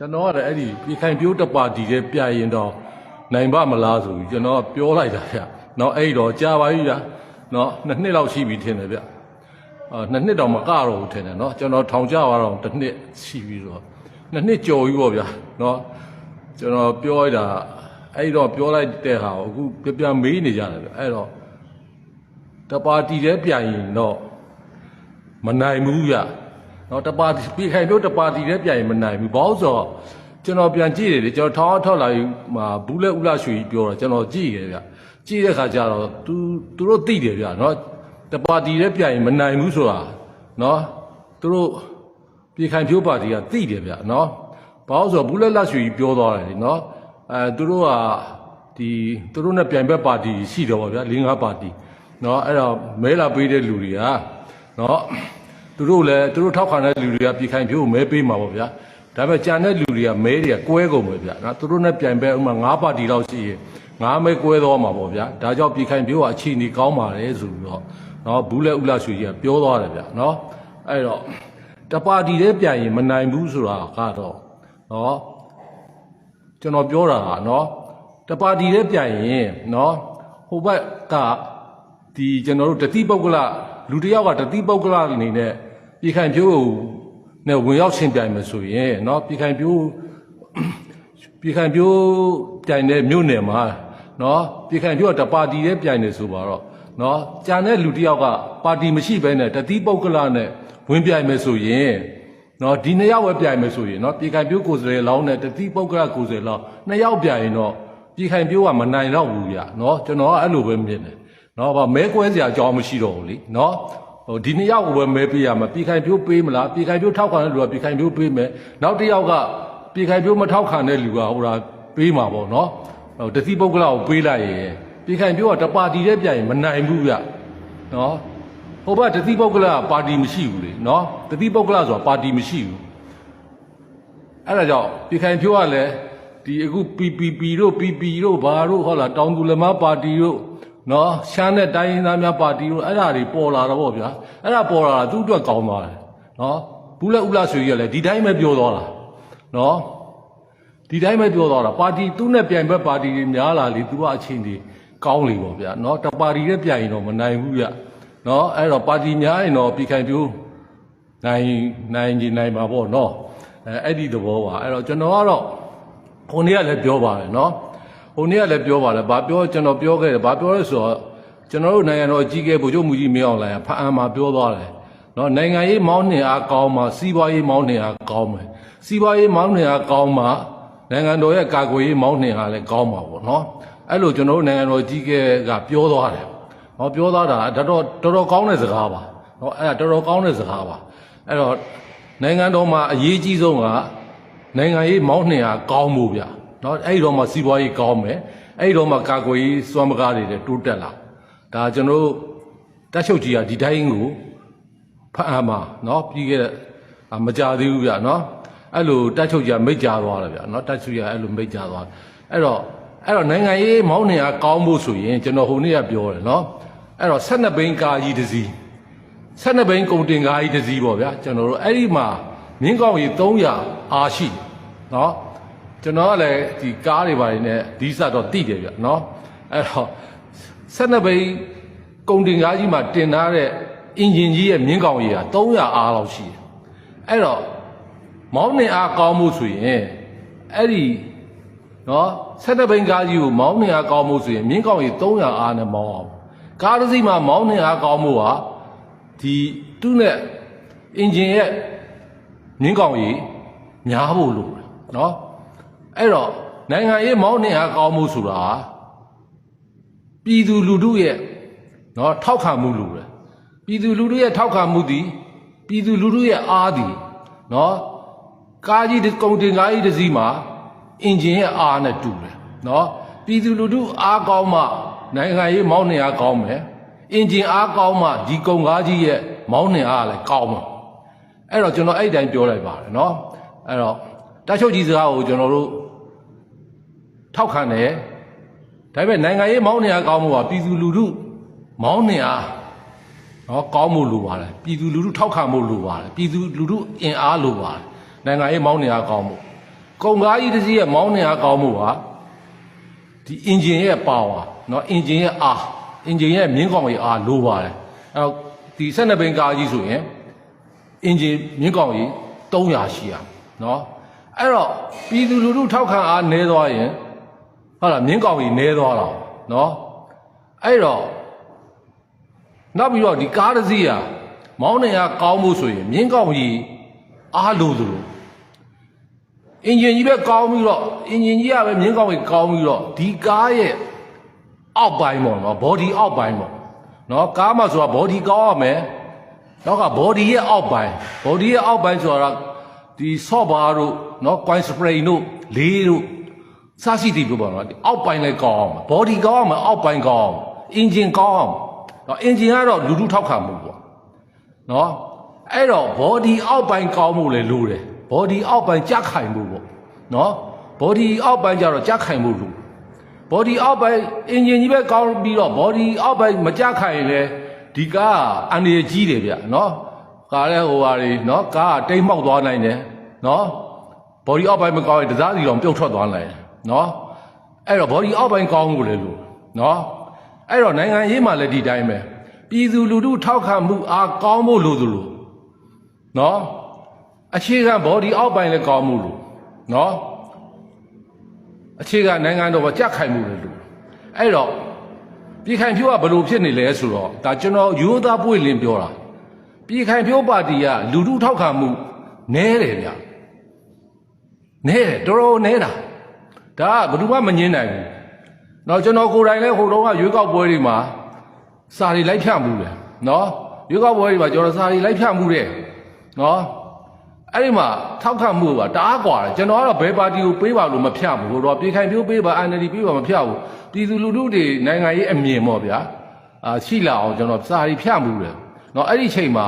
ကျွန်တော်ကလည်းအဲ့ဒီပြည်ခိုင်ပြိုးတပါတီတဲ့ပြရင်တော့နိုင်ပါမလားဆိုပြီးကျွန်တော်ပြောလိုက်တာဗျ။နော်အဲ့တော့ကြာပါပြီဗျ။နော်2 နှစ်လောက်ရှိပြီထင်တယ်ဗျ။2 နှစ်တော့မကတော့ဘူးထင်တယ်နော်ကျွန်တော်ထောင်ကြသွားတော့1 နှစ်ရှိပြီတော့2 နှစ်ကျော်ပြီပေါ့ဗျာ။နော်ကျွန်တော်ပြောလိုက်တာအဲ့တော့ပြောလိုက်တဲ့ဟာကိုအခုပြမေးနေကြတယ်ဗျ။အဲ့တော့တပါတီတဲ့ပြရင်တော့မနိုင်ဘူးဗျ။နော်တပါတီပြည်ခိုင်ပြိုးတပါတီတဲ့ပြရင်မနိုင်ဘူးဘာလို့ဆိုတော့ကျွန်တော်ပြန်ကြည့်တယ်လေကျွန်တော်ထောက်လာပြီးဘူးလဲဥလာရွှေကြီးပြောတာကျွန်တော်ကြည့်ရဗျကြည့်တဲ့ခါကျတော့သူတို့သိတယ်ဗျနော်တပါတီတဲ့ပြရင်မနိုင်ဘူးဆိုတာနော်သူတို့ပြည်ခိုင်ပြိုးပါတီကသိတယ်ဗျနော်ဘာလို့ဆိုတော့ဘူးလဲလက်ရွှေကြီးပြောသွားတယ်နော်သူတို့ကသူတို့နဲ့ပြိုင်ဘက်ပါတီရှိတော့ဗျ၄-၅ပါတီနော်အဲ့တော့မဲလာပေးတဲ့လူတွေကနော်သူတို့ထောက်ခံတဲ့လူတွေကပြည်ခိုင်ပြိုးကိုမဲပေးမှာပေါ့ဗျာဒါပေမဲ့ကြံတဲ့လူတွေကမဲတွေကကွဲကုန်ပဲဗျာနော်သူတို့နဲ့ပြိုင်ပဲဥမာ9ပါတီလောက်ရှိရင်9မဲကွဲသွားမှာပေါ့ဗျာဒါကြောင့်ပြည်ခိုင်ပြိုးကအခြေအနေကောင်းပါတယ်ဆိုပြီးတော့နော်ဘူးလဲဥလာရွှေကြီးကပြောသွားတယ်ဗျာနော်အဲ့တော့တပါတီတည်းပြိုင်ရင်မနိုင်ဘူးဆိုတာကတော့နော်ကျွန်တော်ပြောတာကနော်တပါတီတည်းပြိုင်ရင်နော်ဟိုဘက်ကကျွန်တော်တို့တတိပုဂ္ဂလလူတယောက်ကတတိပုဂ္ဂလအနေနဲ့ပြည်ခိုင်ပြိုးနဲ့ဝင်ရောက်ရှင်ပြိုင်မယ်ဆိုရင်เนาะပြည်ခိုင်ပြိုးပြိုင်တဲ့မြို့နယ်မှာเนาะပြည်ခိုင်ပြိုးကတပါတီနဲ့ပြိုင်နေဆိုပါတော့เนาะကြံတဲ့လူတစ်ယောက်ကပါတီမရှိဘဲနဲ့တတိပုဂ္ဂလနဲ့ဝင်ပြိုင်မယ်ဆိုရင်เนาะဒီ2ယောက်ပဲပြိုင်မယ်ဆိုရင်เนาะပြည်ခိုင်ပြိုးကိုယ်စားလှယ်လောင်းနဲ့တတိပုဂ္ဂလကိုယ်စားလှယ်လောင်း2ယောက်ပြိုင်ရင်တော့ပြည်ခိုင်ပြိုးကမနိုင်တော့ဘူးဗျเนาะကျွန်တော်ကအဲ့လိုပဲမြင်တယ်เนาะဗာမဲကွဲစရာအကြောင်းမရှိတော့ဘူးလीเนาะဒီ2ယောက်ကိုပဲမဲပေးရမှာပြည်ခိုင်ပြိုးပေးမလားပြည်ခိုင်ပြိုးထောက်ခံတဲ့လူကပြည်ခိုင်ပြိုးပေးမယ်နောက်တစ်ယောက်ကပြည်ခိုင်ပြိုးမထောက်ခံတဲ့လူကဟိုဒါပေးမှာပေါ့နော်တတိပုဂ္ဂလကိုပေးလိုက်ရင်ပြည်ခိုင်ပြိုးကတပါတီတည်းပြရင်မနိုင်ဘူးဗျနော်ဟိုဘက်တတိပုဂ္ဂလကပါတီမရှိဘူးလေနော်တတိပုဂ္ဂလဆိုတာပါတီမရှိဘူးအဲ့ဒါကြောင့်ပြည်ခိုင်ပြိုးကလည်းဒီအခု PPP တို့ဘာတို့ဟုတ်လားတောင်သူလမပါတီတို့နော်ရှမ်းတဲ့တိုင်းရင်းသားများပါတီတို့အဲ့ဒါတွေပေါ်လာတော့ဗောဗျာအဲ့ဒါပေါ်လာတာသူ့အတွက်ကောင်းသွားတယ်နော်ဘူးလဲဥလာရွှေကြီးကလည်းဒီတိုင်းပဲပြောသွားတာနော်ဒီတိုင်းပဲပြောသွားတာပါတီသူ့နဲ့ပြိုင်ဘက်ပါတီတွေများလာလေသူကအခြေအနေကောင်းလေဗောဗျာနော်တပါတီနဲ့ပြိုင်ရင်တော့မနိုင်ဘူးဗျနော်အဲ့တော့ပါတီများရင်တော့ပြည်ခိုင်ပြိုးနိုင်ပါဗောနော်အဲ့ဒီသဘောပါအဲ့တော့ကျွန်တော်ကတော့ဟိုနေ့ကလည်းပြောပါတယ်နော်ဟိုနေ့ကလည်းပြောပါလေကျွန်တော်ပြောခဲ့တယ်ဘာပြောလဲဆိုတော့ကျွန်တော်တို့နိုင်ငံတော်အကြီးအကဲဗိုလ်ချုပ်မှုကြီးမင်းအောင်လှိုင်ကဖအံမှာပြောသွားတယ်နော်နိုင်ငံရေးမောင်းနှင်အားကောင်းမှစီးပွားရေးမောင်းနှင်အားကောင်းမယ်စီးပွားရေးမောင်းနှင်အားကောင်းမှနိုင်ငံတော်ရဲ့ကာကွယ်ရေးမောင်းနှင်အားလည်းကောင်းမှာပေါ့နော်အဲ့လိုကျွန်တော်တို့နိုင်ငံတော်အကြီးအကဲကပြောသွားတယ်ဟောပြောသွားတာတော်တော်ကောင်းတဲ့စကားပါနော်အဲ့ဒါတော်တော်ကောင်းတဲ့စကားပါအဲ့တော့နိုင်ငံတော်မှာအရေးကြီးဆုံးကနိုင်ငံရေးမောင်းနှင်အားကောင်းမှုဗျနော်အဲ့ဒီတော့မှစီးပွားရေးကောင်းမယ်အဲ့ဒီတော့မှကာကွယ်ရေးစွမ်းပကားတွေလည်းတိုးတက်လာဒါကျွန်တော်တို့တက်ချုပ်ကြီးကဒီတိုင်းကိုဖအံမှာနော်ပြီးခဲ့မကြသေးဘူးဗျနော်အဲ့လိုတက်ချုပ်ကြီးကမိတ်ကြသွားတယ်ဗျနော်တက်ချုပ်ကြီးကအဲ့လိုမိတ်ကြသွားအဲ့တော့နိုင်ငံရေးမောင်းနှင်အားကောင်းဖို့ဆိုရင်ကျွန်တော်ဟိုနေ့ကပြောတယ်နော်အဲ့တော့12ဘိန်းကားကြီးတစ်စီး12ဘိန်းကုန်တင်ကားကြီးတစ်စီးပေါ့ဗျာကျွန်တော်တို့အဲ့ဒီမှာမြင်းကောင်းကြီး300အားရှိနော်ကျွန်တော်ကလည်းဒီကားတွေပါနေနဲ့ဒီစတော့တိတယ်ဗျနော်အဲ့တော့12ဘိန်းကုန်တင်ကားကြီးမှာတင်ထားတဲ့အင်ဂျင်ကြီးရဲ့မြင်းကောင်ကြီးက300အားလောက်ရှိတယ်အဲ့တော့မောင်းနှင်အားကောင်းမှုဆိုရင်အဲ့ဒီနော်12ဘိန်းကားကြီးကိုမောင်းနှင်အားကောင်းမှုဆိုရင်မြင်းကောင်ကြီး300အားနဲ့မောင်းအောင်ကားတစ်စီးမှာမောင်းနှင်အားကောင်းမှုကဒီသူ့နဲ့အင်ဂျင်ရဲ့မြင်းကောင်ကြီးများဖို့လို့နော်အဲ့တော့နိုင်ငံရေးမောင်းနှင်အားကောင်းမှုဆိုတာပြည်သူလူထုရဲ့နော်ထောက်ခံမှုလို့လေပြည်သူလူထုရဲ့ထောက်ခံမှုသည်ပြည်သူလူထုရဲ့အားသည်နော်ကားကြီးကုန်တင်ကားကြီးတစ်စီးမှာအင်ဂျင်ရဲ့အားနဲ့တူတယ်နော်ပြည်သူလူထုအားကောင်းမှနိုင်ငံရေးမောင်းနှင်အားကောင်းမယ်အင်ဂျင်အားကောင်းမှဒီကုန်ကားကြီးရဲ့မောင်းနှင်အားလည်းကောင်းမှာအဲ့တော့ကျွန်တော်အဲ့တိုင်းပြောလိုက်ပါတယ်နော်အဲ့တော့တချို့ကြီးစကားကိုကျွန်တော်တို့ထောက်ခံတယ်ဒါပေမဲ့နိုင်ငံရေးမောင်းနှင်အားကောင်းမှုကပြည်သူလူထုမောင်းနှင်အားနော်ကောင်းမှုလိုပါတယ်ပြည်သူလူထုထောက်ခံမှုလိုပါတယ်ပြည်သူလူထုအင်အားလိုပါတယ်နိုင်ငံရေးမောင်းနှင်အားကောင်းမှု ကုန်ကားကြီးတစ်စီးရဲ့မောင်းနှင်အားကောင်းမှုဟာဒီ engine ရဲ့ power เนาะ engine ရဲ့အား engine ရဲ့မြင်းကောင်ကြီးအားလိုပါတယ်အဲ့တော့ဒီ12ဘိန်းကားကြီးဆိုရင် engine မြင်းကောင်ကြီး300ရှိရเนาะအဲ့တော့ပြည်သူလူထုထောက်ခံအားနည်းသွားရင်ဟုတ်လားမြင်းကောင်ကြီးနည်းသွားတာเนาะအဲ့တော့နောက်ပြီးတော့ဒီကားတစ်စီးဟာမောင်းနှင်အားကောင်းမှုဆိုရင်မြင်းကောင်ကြီးအားလိုသလိုအင်ဂျင်ကြီးပဲကောင်းပြီးတော့အင်ဂျင်ကြီးကပဲမြင်းကောင်းကြီးကောင်းပြီးတော့ဒီကားရဲ့အောက်ပိုင်းပေါ့နော် body အောက်ပိုင်းပေါ့နော်ကားမှာဆိုတာ body ကောင်းရမယ်နောက်က body ရဲ့အောက်ပိုင်း body ရဲ့အောက်ပိုင်းဆိုတာဒီ software တို့နော် coin spring တို့လေးတို့စရှိတီပြောပါတော့အောက်ပိုင်းလည်းကောင်းအောင် body ကောင်းအောင်အောက်ပိုင်းကောင်းအောင် engine ကောင်းအောင်နော် engine ကတော့လူထုထောက်ခံမှုပေါ့နော်အဲ့တော့ body အောက်ပိုင်းကောင်းမှုလည်းလိုတယ် body အောက်ပိုင်းကြက်ခိုင်မှုပေါ့နော် body အောက်ပိုင်းကျတော့ကြက်ခိုင်မှုလို့ body အောက်ပိုင်း engine ကြီးပဲကောင်းပြီးတော့ body အောက်ပိုင်းမကြက်ခိုင်ရင်လည်းဒီကားအန်ရကြီးတယ်ဗျနော်ကားလည်းဟိုဟာတွေနော်ကားကတိမ်မှောက်သွားနိုင်တယ်နော် body အောက်ပိုင်းမကောင်းရင်တစားစီတော့ပြုတ်ထွက်သွားနိုင်တယ်နော်အဲ့တော့ body အောက်ပိုင်းကောင်းမှုလည်းလို့နော်အဲ့တော့နိုင်ငံရေးမှာလည်းဒီတိုင်းပဲပြည်သူလူထုထောက်ခံမှုအားကောင်းဖို့လိုသလိုနော်အခြေခံ body အောက်ပိုင်းလည်းကောင်းမှုလို့နော်အခြေခံနိုင်ငံတော်ကကြက်ခိုင်မှုလည်းလို့အဲ့တော့ပြည်ခိုင်ဖြိုးကဘယ်လိုဖြစ်နေလဲဆိုတော့ဒါကျွန်တော်ရိုးသားပွင့်လင်းပြောတာပြည်ခိုင်ဖြိုးပါတီကလူထုထောက်ခံမှုနည်းတယ်ဗျနည်းတယ်တော်တော်နည်းတာဒါကဘယ်သူမှမငြင်းနိုင်ဘူးနော်ကျွန်တော်ကိုယ်တိုင်လည်းဟိုတုန်းကရွေးကောက်ပွဲတွေမှာစာတွေလိုက်ဖြန့်မှုတယ်နော်ရွေးကောက်ပွဲတွေမှာကျွန်တော်စာတွေလိုက်ဖြန့်မှုတယ်နော်အဲ့ဒီမှာထောက်ခံမှုကတအားกว่าတယ်ကျွန်တော်ကတော့ဘယ်ပါတီကိုပေးပါလို့မဖြတ်ဘူးတော့ပြည်ခိုင်ဖြိုးပေးပါ NLD ပေးပါမဖြတ်ဘူးပြည်သူလူထုတွေနိုင်ငံရေးအမြင်ပေါ့ဗျာရှိလာအောင်ကျွန်တော်စာရီဖြတ်မှုတယ်เนาะအဲ့ဒီချိန်မှာ